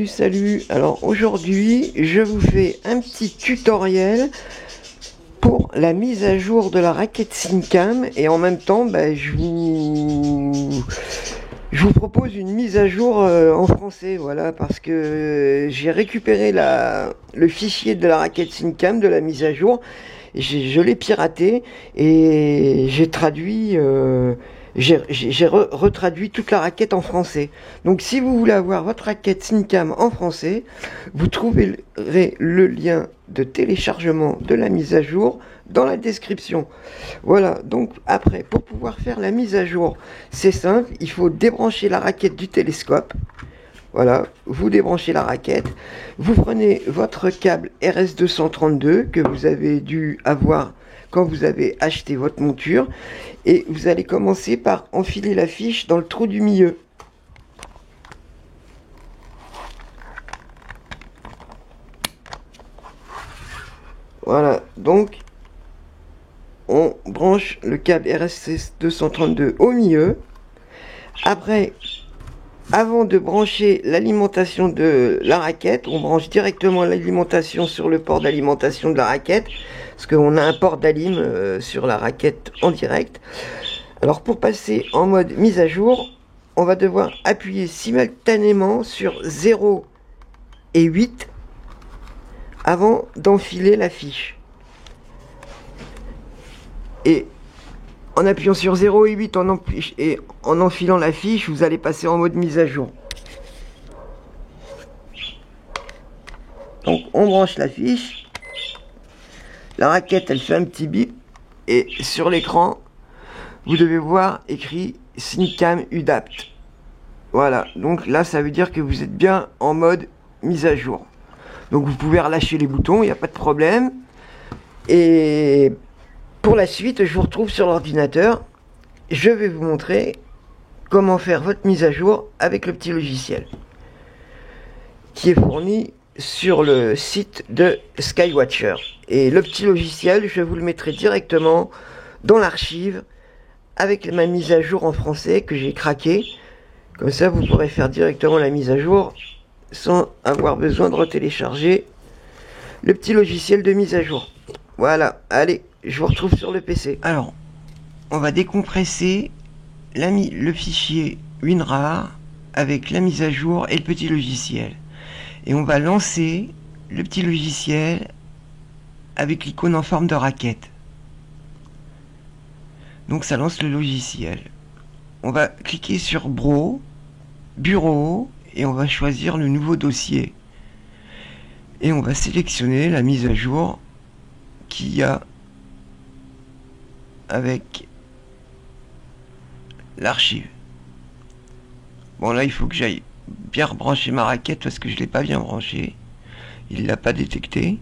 Salut. Alors aujourd'hui, je vous fais un petit tutoriel pour la mise à jour de la raquette Syncam et en même temps, je vous propose une mise à jour en français, voilà, parce que j'ai récupéré le fichier de la raquette Syncam de la mise à jour, je l'ai piraté et j'ai traduit. J'ai retraduit toute la raquette en français. Donc si vous voulez avoir votre raquette Syncam en français, vous trouverez le lien de téléchargement de la mise à jour dans la description. Voilà, donc après, pour pouvoir faire la mise à jour, c'est simple, il faut débrancher la raquette du télescope. Voilà, vous débranchez la raquette, vous prenez votre câble RS232 que vous avez dû avoir quand vous avez acheté votre monture et vous allez commencer par enfiler la fiche dans le trou du milieu. Voilà, donc on branche le câble RS232 au milieu. Après, avant de brancher l'alimentation de la raquette, on branche directement l'alimentation sur le port d'alimentation de la raquette, parce qu'on a un port d'alim sur la raquette en direct. Alors pour passer en mode mise à jour, on va devoir appuyer simultanément sur 0 et 8 avant d'enfiler la fiche. Et en appuyant sur 0 et 8 en enfilant la fiche, vous allez passer en mode mise à jour. Donc on branche la fiche. La raquette elle fait un petit bip. Et sur l'écran, vous devez voir écrit Syncam UDAPT. Voilà, donc là ça veut dire que vous êtes bien en mode mise à jour. Donc vous pouvez relâcher les boutons, il n'y a pas de problème. Et pour la suite, je vous retrouve sur l'ordinateur. Je vais vous montrer comment faire votre mise à jour avec le petit logiciel qui est fourni sur le site de Skywatcher. Et le petit logiciel, je vous le mettrai directement dans l'archive avec ma mise à jour en français que j'ai craqué. Comme ça, vous pourrez faire directement la mise à jour sans avoir besoin de retélécharger le petit logiciel de mise à jour. Voilà, allez, je vous retrouve sur le PC. Alors, on va décompresser le fichier WinRAR avec la mise à jour et le petit logiciel. Et on va lancer le petit logiciel avec l'icône en forme de raquette. Donc ça lance le logiciel. On va cliquer sur Bureau, et on va choisir le nouveau dossier. Et on va sélectionner la mise à jour qu'il y a avec l'archive. Bon là il faut que j'aille bien rebrancher ma raquette parce que je l'ai pas bien branchée. Il l'a pas détecté.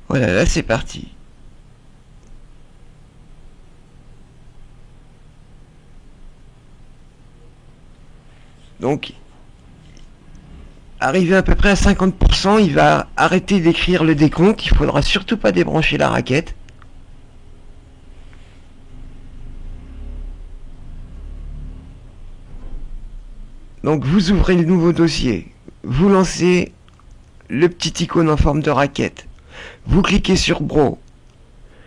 Voilà, là c'est parti. Donc, arrivé à peu près à 50%, il va arrêter d'écrire le décompte. Il faudra surtout pas débrancher la raquette. Donc vous ouvrez le nouveau dossier, vous lancez le petit icône en forme de raquette, vous cliquez sur Bro.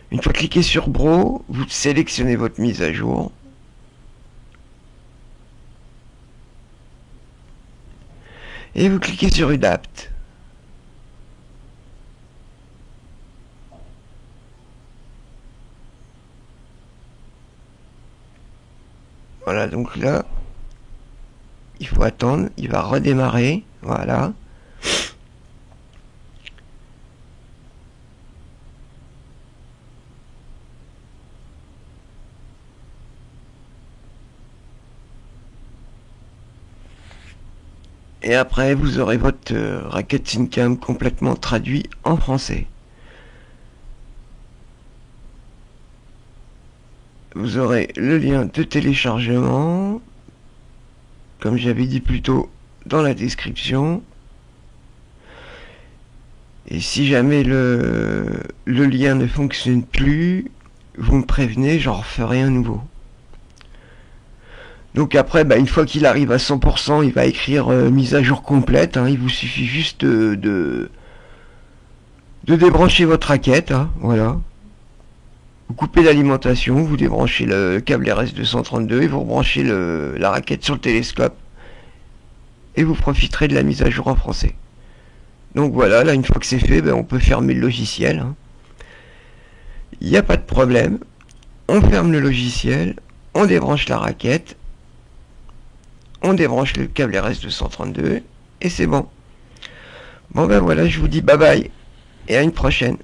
Une fois cliqué sur Bro, vous sélectionnez votre mise à jour. Et vous cliquez sur UDAPT. Voilà, donc là, il faut attendre, il va redémarrer, voilà. Et après, vous aurez votre raquette Syncam complètement traduit en français. Vous aurez le lien de téléchargement, comme j'avais dit plus tôt, dans la description. Et si jamais le lien ne fonctionne plus, vous me prévenez, j'en referai un nouveau. Donc après, une fois qu'il arrive à 100%, il va écrire mise à jour complète. Hein. Il vous suffit juste de débrancher votre raquette. Hein. Voilà. Vous coupez l'alimentation, vous débranchez le câble RS232 et vous rebranchez la raquette sur le télescope. Et vous profiterez de la mise à jour en français. Donc voilà, là une fois que c'est fait, on peut fermer le logiciel. Hein. Il n'y a pas de problème. On ferme le logiciel, on débranche la raquette, on débranche le câble RS232 et c'est bon. Bon voilà, je vous dis bye bye et à une prochaine.